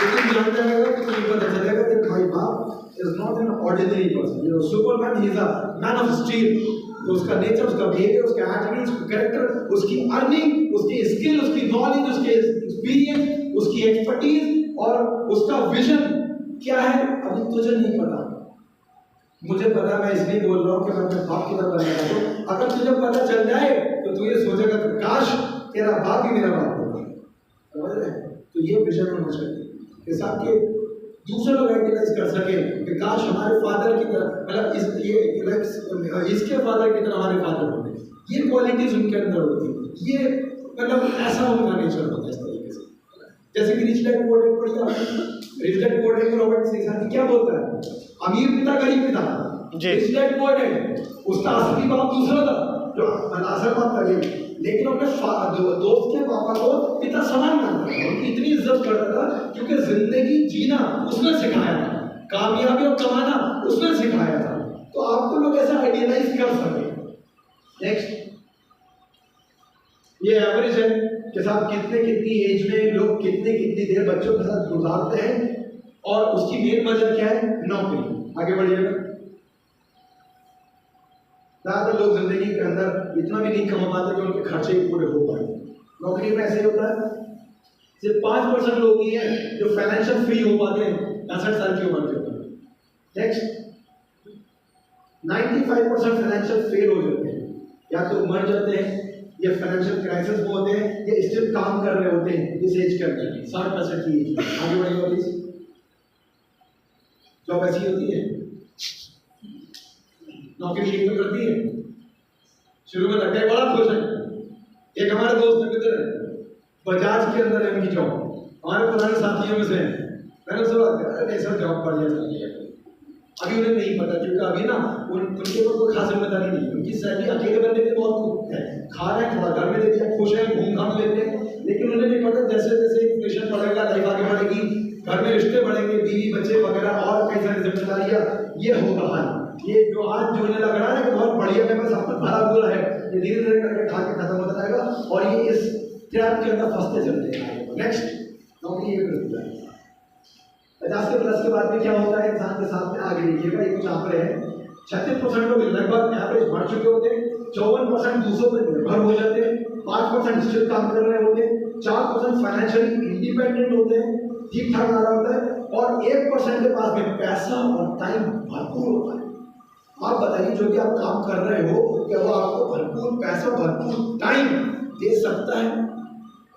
लेकिन जान जाएगा तो तुम्हें पता चलेगा कि भाई बाप is not an ordinary person, you know Superman, he is a man of steel. तो उसका नेचर, उसका बिहेवियर, उसका एटीट्यूड, उसका कैरेक्टर, उसकी अर्निंग, उसकी स्किल, उसकी नॉलेज, उसके एक्सपीरियंस, उसकी एक्सपर्टीज और उसका विजन क्या है अभी तुझे नहीं पता, मुझे पता। मैं इसलिए बोल रहा हूँ कि मैं अपने बाप की तरह बनना चाहता हूँ। अगर तुझे पता चल जाए तो तू ये सोचेगा कि काश तेरा बाप ही मेरा बाप होगा, समझ रहे? तो ये विजन होना चाहिए कि साथ के दूसरे लोग आइडियलाइज कर सके कि काश हमारे फादर की तरह, मतलब इसके फादर की तरह हमारे फादर होते, ये क्वालिटीज उनके अंदर होती, ये मतलब ऐसा उनका नेचर होता है इस तरीके से। जैसे कि रिच डैड पुअर डैड पढ़िया, rich dad poor dad Robert Kiyosaki क्या बोलता है? अमीर पिता गरीब पिता, रिच डैड पुअर डैड, उसका असली बाप दूसरा था जो अनासर बाप था, लेकिन अपने दोस्त के पापा को पिता समान मानता था, उनकी इतनी इज्जत करता था क्योंकि जिंदगी जीना उसने सिखाया था, कामयाबी और कमाना उसने सिखाया था। तो आपको लोग ऐसा आइडियलाइज कर सके। नेक्स्ट, ये एवरेज है कि साहब कितनी एज में लोग कितनी देर बच्चों के साथ गुजारते हैं, और उसकी मेन वजह क्या है? नौकरी। आगे बढ़िएगा। ज्यादातर लोग जिंदगी के अंदर इतना भी नहीं कमा पाते कि उनके खर्चे पूरे हो पाए। नौकरी में ऐसे होता है, सिर्फ 5% लोग ही हैं जो फाइनेंशियल फ्री हो पाते हैं 65 साल की उम्र के ऊपर। नेक्स्ट, 95% फाइनेंशियल फेल हो जाते हैं, या तो मर जाते हैं, या फाइनेंशियल क्राइसिस में होते हैं, या स्टिल काम कर रहे होते हैं इस एज के अंदर, 60% की एज। आगे बढ़िएगा प्लीज। जॉब ऐसी होती है, नौकरी एक तो करती है, शुरू में लगता है बड़ा खुश है। एक हमारे दोस्त मित्र है, बजाज के अंदर है उनकी जॉब, हमारे पुराने साथियों में से हैं। मैंने सुना अरे सर जॉब बढ़ जाए, अभी उन्हें नहीं पता क्योंकि अभी ना उनके ऊपर कोई खास जिम्मेदारी नहीं है, उनकी सैलरी अकेले बनने के बहुत खूब है, खा रहे हैं, थोड़ा घर में देते हैं, खुश हैं, घूम घाम लेते हैं, लेकिन उन्हें नहीं पता जैसे जैसे इन्फ्लेशन बढ़ेगा, लाइफ आगे बढ़ेगी, घर में रिश्ते बढ़ेंगे, बीवी बच्चे वगैरह और कई सारी जिम्मेदारियां, ये होगा हाल। ये जो आज जो लग रहा है कि बहुत बढ़िया मेरे पास सब कुछ भरा हुआ है, ये धीरे धीरे करके खा के खत्म होता जाएगा और ये इस ट्रैप के अंदर फंसते चलते हैं। नेक्स्ट नौकरी ये करता है 50 के प्लस के बाद में क्या होता है इंसान के साथ में, आगे देखिएगा ये कुछ आंकड़े हैं। 36% लोग लगभग एवरेज बढ़ चुके होते हैं, 54% दूसरों पर निर्भर हो जाते हैं, 5% स्टिल काम कर रहे होते हैं, 4% फाइनेंशियली इंडिपेंडेंट होते हैं, ठीक ठाक आ रहा होता है, और 1% के पास में पैसा और टाइम भरपूर होता है। आप बताइए जो कि आप काम कर रहे हो क्या वो आपको भरपूर पैसा भरपूर टाइम दे सकता है?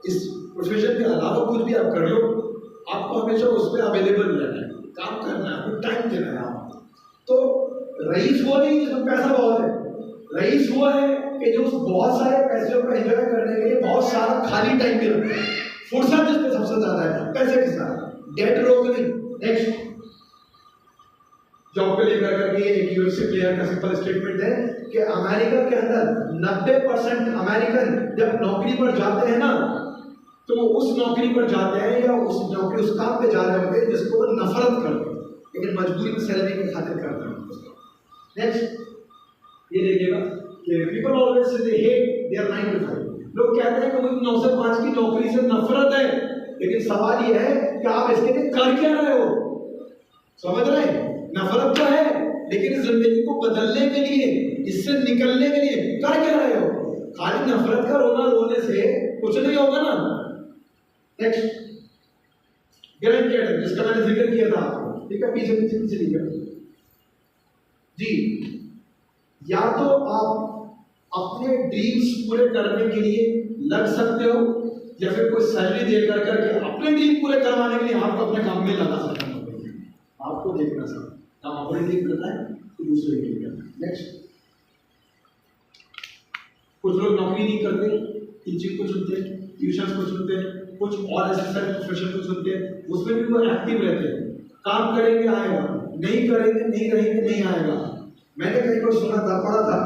इस प्रोफेशन के अलावा कुछ भी आप कर लो, आपको हमेशा उस पर अवेलेबल रहना है, काम करना है, आपको टाइम देना है। तो रईस वो नहीं जिसमें पैसा बहुत है, रईस वो है कि जो बहुत सारे पैसों को एंजॉय करने के लिए बहुत सारा खाली टाइम भी रखता है, फुर्सत जिसमें सबसे ज्यादा है पैसे के साथ, डेट रोक नहीं। नेक्स्ट जॉब के लिए करके एक यूएफसी प्लेयर का सिंपल स्टेटमेंट है कि अमेरिका के अंदर 90% अमेरिकन जब नौकरी पर जाते हैं ना तो वो उस नौकरी पर जाते हैं या उस नौकरी उस काम पे जा रहे होते हैं जिसको वो नफरत करते हैं, लेकिन मजबूरी में सैलरी के खातिर करते हैं उसको। नेक्स्ट ये देखिएगा कि people always say they hate there 9 to 5। लोग कहते हैं कि मुझे 9 से 5 की नौकरी से नफरत है, लेकिन सवाल ये है कि आप इसके लिए कर क्या रहे हो? समझ रहे हैं? नफरत तो है लेकिन जिंदगी को बदलने के लिए, इससे निकलने के लिए कर क्या रहे हो? खाली नफरत का रोना रोने से कुछ नहीं होगा ना। नेक्स्ट ग्रैंड कैडर जिसका मैंने जिक्र किया था आपको, ठीक है, पीछे पीछे पीछे लिखिए जी। या तो आप अपने ड्रीम्स पूरे करने के लिए लग सकते हो या फिर कोई सैलरी देकर करके अपने ड्रीम पूरे करवाने के लिए आपको अपने काम में लगा सकते हो। आपको देखना सर काम अपने ड्रीम करना है तो दूसरे के लिए करना है। नेक्स्ट कुछ लोग नौकरी नहीं करते, टीचिंग को चुनते हैं, ट्यूशन को चुनते हैं, कुछ और ऐसे सारे प्रोफेशन को चुनते हैं, उसमें भी वो एक्टिव रहते हैं। काम करेंगे आएगा, नहीं करेंगे नहीं रहेंगे नहीं आएगा। मैंने कहीं पर सुना था, पढ़ा था,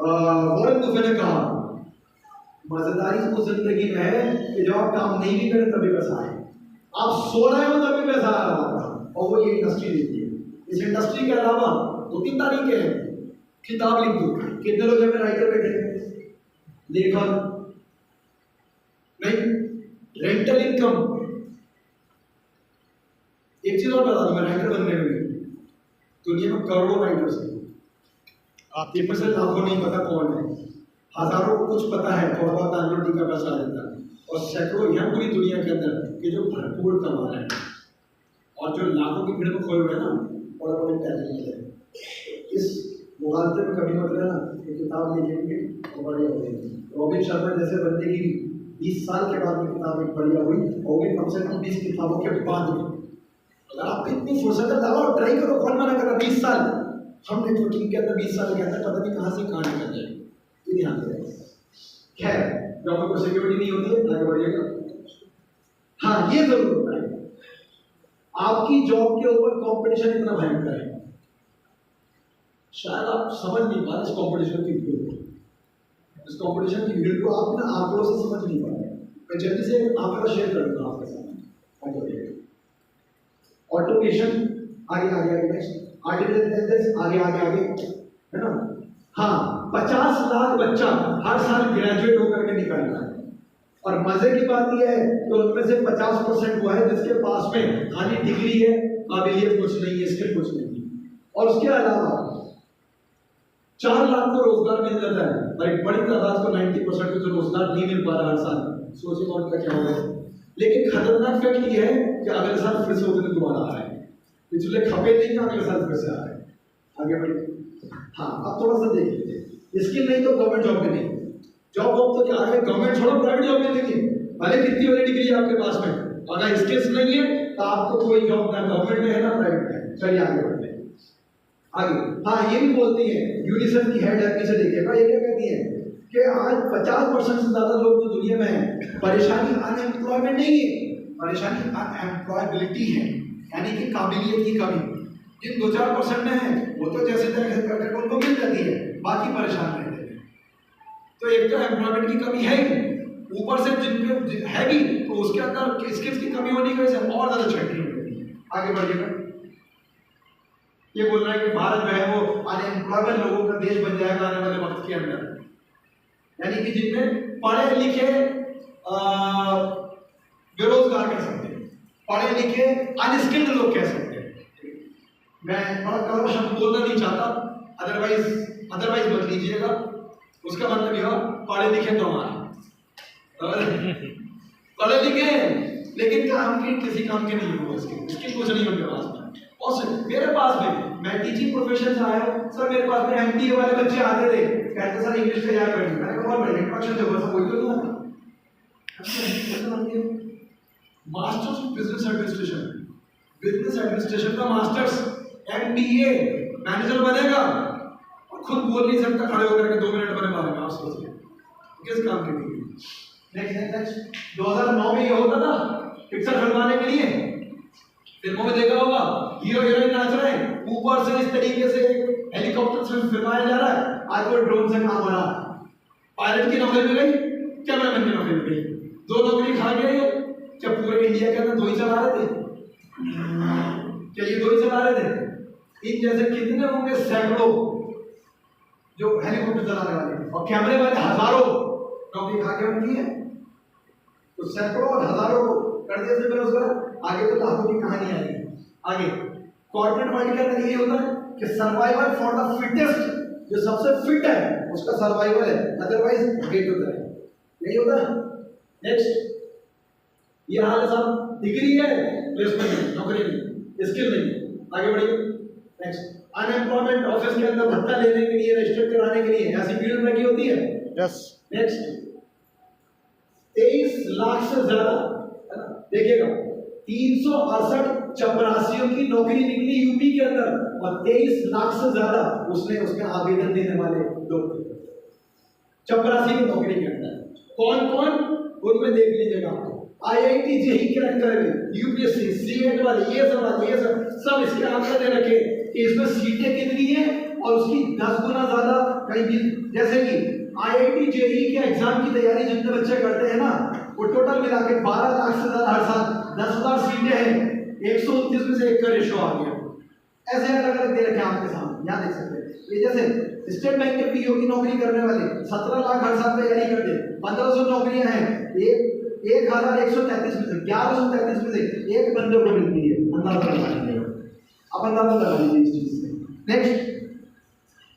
वॉरेन बफेट ने कहा मजेदारी उस जिंदगी में है कि जब आप काम नहीं भी करें तभी पैसा आए, आप सो रहे हो तभी पैसा आ रहा है, और वो ये इंडस्ट्री देती है। इस इंडस्ट्री के अलावा 2-3 तरीके हैं। किताब लिख दो, कितने लोग हैं राइटर बैठे, लेखक नहीं, रेंटल इनकम। एक चीज और बता दूं, मैं राइटर बनने में दुनिया में करोड़ों राइटर्स हैं, आपके में से लाखों नहीं पता कौन है, हजारों को कुछ पता है, थोड़ा बहुत डाउनलोडिंग का पैसा आ जाता है, और सैकड़ों यहाँ पूरी दुनिया के अंदर कि जो भरपूर कमा रहे हैं, और जो लाखों की भीड़ में खोए हुए हैं ना, बड़ा बड़ा टैलेंट है। इस मुगालते में कभी मत रहना, किताब लिखेंगे तो बढ़िया हो जाएगी। रॉबिन शर्मा जैसे बंदे की 20 साल के बाद में किताब एक बढ़िया हुई, और भी कम से कम 20 किताबों के बाद में। अगर आपको इतनी फुर्सत है लाओ, ट्राई करो, कौन मना कर रहा? 20 साल हम नेटवर्किंग के अंदर 20 साल कहते हैं, पता नहीं कहाँ से कहाँ निकल जाए, ये ध्यान दें। खैर जॉब में सिक्योरिटी नहीं होती है, आगे बढ़िएगा। हाँ ये जरूर होता है, आपकी जॉब के ऊपर कंपटीशन इतना भयंकर है, शायद आप समझ नहीं पा रहे इस कंपटीशन की भीड़ को। इस कंपटीशन की भीड़ को आप ना आंकड़ों से समझ नहीं पा रहे। मैं जल्दी से आंकड़ा शेयर करूंगा आपके साथ। आगे बढ़िए, ऑटोमेशन, आगे आगे आगे, नेक्स्ट आर्टिफिशियल इंटेलिजेंस, आगे आगे आगे, है ना। हाँ 50 लाख बच्चा हर साल ग्रेजुएट होकर के निकल रहा है, और मजे की बात यह है कि उनमें से 50% वो है जिसके पास में खाली डिग्री है, काबिलियत कुछ नहीं है, स्किल कुछ नहीं है, और उसके अलावा 4 लाख को रोजगार मिल जाता है, और एक बड़ी तादाद को 90% को जो रोजगार नहीं मिल पा रहा हर साल। सोचिए और क्या होगा। लेकिन खतरनाक फैक्ट ये है कि अगले साल फिर से उतने दोबारा आ रहे हैं, पिछले खपे नहीं, अगले साल फिर से आ रहे हैं। आगे बढ़िए। हाँ अब थोड़ा सा देख लीजिए, स्किल नहीं तो गवर्नमेंट जॉब भी नहीं। जॉब तो क्या है, गवर्नमेंट छोड़ो प्राइवेट जॉब में देखिए, भले कितनी बड़ी डिग्री है आपके पास में, अगर स्किल्स नहीं है तो आपको कोई जॉब ना गवर्नमेंट में है ना प्राइवेट में। चलिए आगे बढ़ते हैं। आगे हाँ ये भी बोलती है, यूनिसेफ की हेड है, पीछे देखिएगा, ये क्या कहती है कि आज 50% से ज्यादा लोग जो दुनिया में हैं, परेशानी अनएम्प्लॉयमेंट नहीं है, परेशानी अनएम्प्लॉयबिलिटी है, यानी कि काबिलियत की कमी। जिन 2-4% में है वो तो जैसे तैसे करके उनको मिल जाती है, बाकी परेशान रहते हैं। तो एक तो एम्प्लॉयमेंट की कमी है ही, ऊपर से जिनके है भी तो उसके अंदर स्किल्स की कमी होने की वजह से और ज्यादा छटनी होती है। आगे बढ़िएगा। ये बोल रहा है कि भारत जो है वो अनएम्प्लॉयमेंट लोगों का देश बन जाएगा आने वाले वक्त के अंदर, यानी कि जिनमें पढ़े लिखे बेरोजगार कह सकते हैं, पढ़े लिखे अनस्किल्ड लोग कह सकते हैं। मैं बड़ा कड़वा शब्द बोलना नहीं चाहता, अदरवाइज मत लीजिएगा। उसका मतलब यह पढ़े लिखे तो हमारे पढ़े लिखे लेकिन काम के किसी काम के नहीं हो, इसकी कुछ नहीं उनके पास में। और मेरे पास में, मैं टीचिंग प्रोफेशन से आया हूं सर, मेरे पास में एमटीए वाले बच्चे आते थे, कहते सर इंग्लिश का याद करेंगे, मैंने कहा और इंट्रोडक्शन जो बस वही तो नहीं आता। मास्टर्स ऑफ बिजनेस एडमिनिस्ट्रेशन का मास्टर्स एमबीए मैनेजर बनेगा और खुद बोल नहीं सकता, खड़े होकर के 2 मिनट बने मारेगा। आप सोचिए किस काम के लिए। नेक्स्ट 2009 में ये होता था पिक्चर फिल्माने के लिए, फिल्मों में देखा होगा हीरो हीरोइन नाच रहे हैं, ऊपर से इस तरीके से हेलीकॉप्टर से फिल्माया जा रहा है। आज वो ड्रोन से काम हो रहा है, पायलट की नौकरी मिल गई, कैमरामैन की नौकरी मिल गई, 2 नौकरी खा गए। क्या पूरे इंडिया के अंदर 2 ही चला रहे थे? क्या ये 2 ही चला रहे थे? इन जैसे कितने होंगे सैकड़ों जो हेलीकॉप्टर चलाने वाले और कैमरे वाले हजारों नौकरी खा के उनकी है। तो सैकड़ों और हजारों को कर दिया से बेरोजगार, आगे तो लाखों की कहानी आएगी। आगे कॉर्पोरेट वर्ल्ड के अंदर ये होता है कि सर्वाइवल फॉर द फिटेस्ट, जो सबसे फिट है उसका सर्वाइवल है, अदरवाइज गेट होता है, यही होता है। नेक्स्ट ये हाल है साहब, डिग्री है प्लेसमेंट नहीं, नौकरी नहीं, स्किल नहीं। आगे बढ़िए। नेक्स्ट अनएम्प्लॉयमेंट ऑफिस के अंदर भत्ता लेने के लिए, रजिस्टर कराने के लिए ऐसी भीड़ लगी होती है। यस। नेक्स्ट 23 लाख से ज्यादा, देखिएगा 368 चपरासियों की नौकरी निकली यूपी के अंदर और 23 लाख से ज्यादा उसमें आवेदन देने वाले लोग थे चपरासी की नौकरी के अंदर। कौन कौन उनमें देख लीजिएगा, आईआईटी जेई क्रैक करेंगे, यूपीएससी सीएट वाले, ये सब इसके आंकड़े दे रखे कि इसमें सीटें कितनी है और उसकी 10 गुना ज्यादा कहीं भी। जैसे कि आईआईटी जेई के एग्जाम की तैयारी जितने बच्चे करते हैं ना, वो टोटल मिला के 12 लाख से ज्यादा हर साल, 10,000 सीटें हैं, 129 में से 1 का रेशो आ गया। ऐसे अलग अलग दे रखे आपके सामने, यहाँ देख सकते हैं। ये जैसे स्टेट बैंक के पीओ की नौकरी करने वाले 17 लाख हर साल तैयारी करते हैं, 1500 नौकरियां हैं, 1133 में से 1133 में से 1 बंदे को मिलती है। अंदाजा लगा लीजिए, अब अंदाजा लगा लीजिए इस चीज से। नेक्स्ट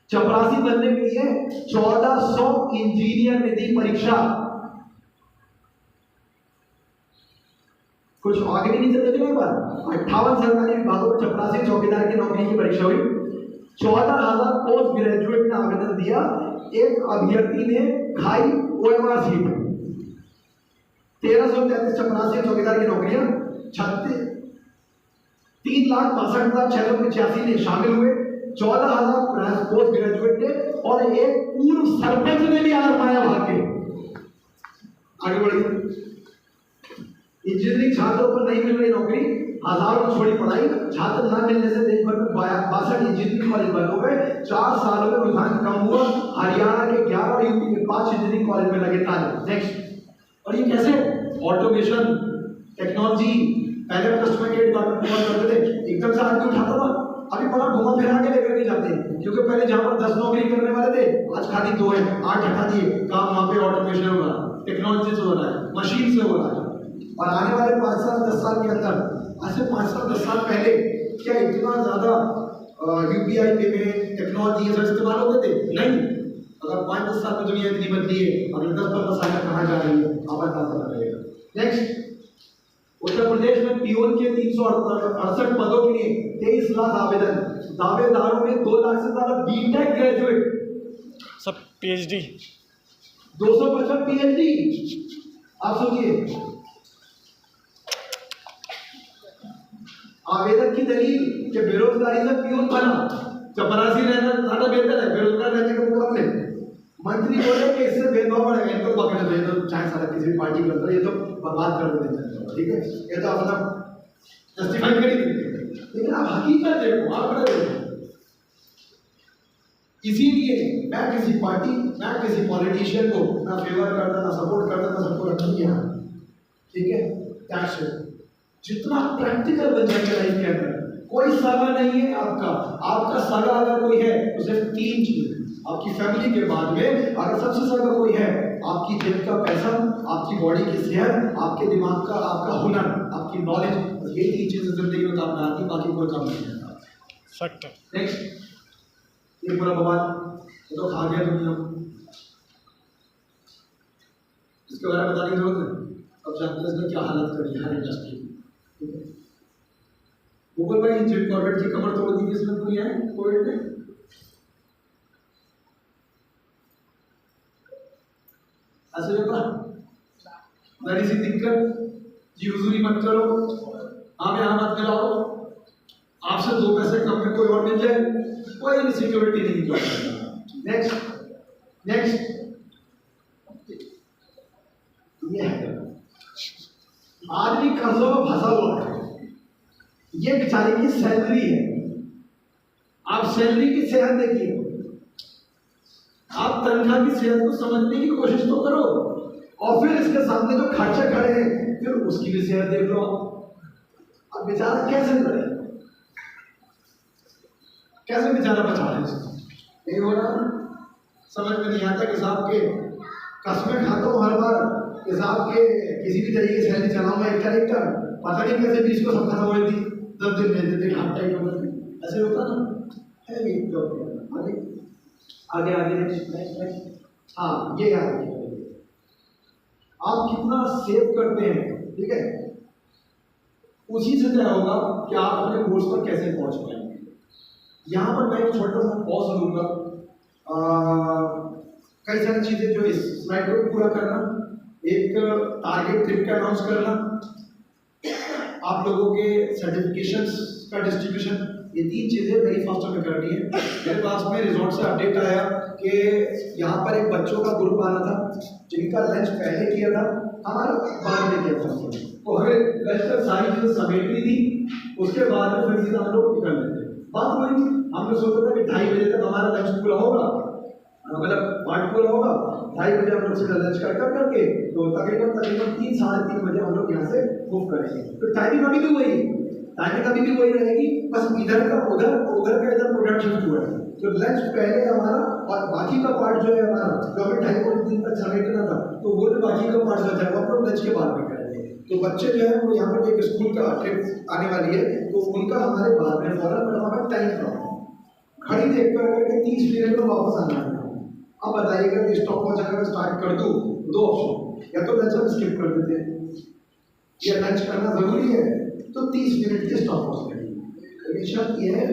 चपरासी बनने के लिए 1400 इंजीनियर ने दी परीक्षा। कुछ आगे भी नहीं चलते थे, 58 सरकारी विभागों में चपरासी चौकीदार की नौकरी की परीक्षा हुई। 14,000 पोस्ट ग्रेजुएट ने आवेदन दिया, एक अभ्यर्थी ने खाई ओएमआर सीट। 1333 चपरासी चौकीदार की नौकरियां, 3,62,685 ने शामिल हुए, 14,000 पोस्ट ग्रेजुएट थे और एक पूर्व सरपंच ने भी आजमाया भाग के। आगे बढ़िए। इंजीनियरिंग छात्रों को नहीं मिल रही नौकरी, हजारों को छोड़ी पढ़ाई, छात्र न मिलने से देश भर में 62 इंजीनियरिंग कॉलेज बंद हो गए। 4 सालों में रुझान कम हुआ, हरियाणा के 11 और यूपी के 5 इंजीनियरिंग कॉलेज में लगे ताले। नेक्स्ट, और ये कैसे? Automation, technology. पहले प्लस टू में के डिपार्टमेंट करते थे, एकदम से आदमी उठाता था, अभी बड़ा घुमा फिरा के लेकर के जाते हैं, क्योंकि पहले जहां पर 10 नौकरी करने वाले थे, आज खाली 2 है, 8 हटा दिए, काम वहां पे ऑटोमेशन हो रहा है, टेक्नोलॉजी से हो रहा है, मशीन से हो रहा है। और आने वाले 5 साल 10 साल के अंदर, आज से 5 साल 10 साल पहले क्या इतना ज्यादा यूपीआई पेमेंट टेक्नोलॉजी ये सब इस्तेमाल होते थे? नहीं। अगर 5-10 साल में दुनिया इतनी बदली है, अगले 10-15 साल में कहाँ जा रही है, आप पता लगेगा। नेक्स्ट, उत्तर प्रदेश में पियोन के 368 पदों के लिए 23 लाख आवेदन, दावेदारों में 2 लाख से ज्यादा बीटेक ग्रेजुएट, सब पीएचडी, 255 पीएचडी। आप सोचिए, आवेदक की दलील कि बेरोजगारी से पियोन बना, चपरासी रहना ज्यादा बेहतर है बेरोजगार रहने के मुकाबले। मंत्री बोले कि इससे भेदभाव बढ़ेगा, इनको पकड़ दे, तो चाहे सारा किसी भी पार्टी का अंदर, ये तो बर्बाद कर देते हैं, ठीक है, ये तो अपना जस्टिफाई कर ही देते, लेकिन आप हकीकत देखो, आंकड़े देखो। इसीलिए मैं किसी पार्टी, मैं किसी पॉलिटिशियन को ना फेवर करता, ना सपोर्ट करता, ना सबको रखना ही है, ठीक है। टैक्स जितना प्रैक्टिकल बन जाएगा लाइफ के अंदर, कोई सगा नहीं है आपका। आपका सगा अगर कोई है तो सिर्फ 3 चीजें, आपकी फैमिली के बाद में अगर सबसे सगा कोई है, आपकी जेब का पैसा, आपकी बॉडी की सेहत, आपके दिमाग का, आपका हुनर, आपकी नॉलेज, ये 3 चीजें जिंदगी में काम में आती, बाकी कोई काम नहीं आता। फैक्ट। नेक्स्ट, ये पूरा बवाल ये तो खा गया दुनिया, इसके बारे में बताने की जरूरत है। अब जानते हैं इसने क्या हालत करी है हर इंडस्ट्री की, ठीक है। गूगल भाई जिम कॉर्बेट की कमर तोड़ दी किसने पूरी है कोविड ने? ऐसे होगा बड़ी सी दिक्कत जी, हुजूरी मत करो, आप यहाँ मत मिलाओ, आपसे 2 पैसे कम में कोई और मिल जाए, कोई भी सिक्योरिटी नहीं करता। नेक्स्ट ये है आदमी कर्जों में फंसा हुआ है, ये बेचारे की सैलरी है। आप सैलरी की सेहत देखिए, आप तनख्वाह की सेहत को समझने की कोशिश तो करो, और फिर इसके सामने जो खर्चे खड़े हैं फिर उसकी भी सेहत देख लो। अब बेचारा कैसे करे, कैसे बेचारा बचा रहे इसको, नहीं हो रहा, समझ में नहीं आता कि साहब के कसमें खाता हूँ हर बार कि साहब के किसी भी तरीके से सैलरी चलाऊंगा एक पता नहीं कैसे 20 को सब खत्म हो रही थी, 10 दिन भेज देते हाथ टाइट हो गए, ऐसे होता ना है। आगे आगे नेक्स्ट, हाँ ये याद रखिए, आप कितना सेव करते हैं, ठीक है, उसी से तय होगा कि आप अपने गोल्स पर कैसे पहुंच पाएंगे। यहाँ पर मैं एक छोटा सा पॉज लूंगा, कई सारी चीजें जो इस स्लाइड को पूरा करना, एक टारगेट ट्रिप का अनाउंस करना, आप लोगों के सर्टिफिकेशंस का डिस्ट्रीब्यूशन, ये 3 चीजें वेरी फास्ट में करनी है। मेरे पास में रिजॉर्ट से अपडेट आया कि यहाँ पर एक बच्चों का ग्रुप आना था जिनका लंच पहले किया था, हमारा बाद में किया था, तो हमें लंच का सारी चीजें समेटनी थी, उसके बाद में फिर हम लोग निकल लेते। बात हुई, हमने सोचा था कि 2:30 बजे तक हमारा लंच पूरा होगा, मतलब पार्ट पूरा होगा, 2:30 बजे हम लोग सीधा लंच करके तो तकरीबन 3 साढ़े 3 बजे हम लोग यहाँ से मूव करेंगे। तो टाइमिंग अभी भी वही रहेगी, बस इधर का उधर का इधर प्रोडक्ट शिफ्ट हुआ है। तो लंच पहले हमारा और बाकी का पार्ट जो है हमारा, जो हमें 2.5 दिन तक समेटना था, तो वो जो बाकी का पार्ट बचा है वो हम लंच के बाद में करेंगे। तो बच्चे जो है वो यहाँ पर एक स्कूल का ट्रिप आने वाली है, तो उनका हमारे बाद में फौरन हमारा टाइम प्रॉब्लम घड़ी देख कर 30 मिनट में वापस आना है। अब बताइएगा कि स्टॉप वॉच अगर स्टार्ट कर दूं, 2 ऑप्शन, या तो लंच हम स्किप कर देते हैं, या लंच करना जरूरी है तो 30 मिनट की स्टॉप वॉच करेंगे। लेकिन शर्त यह है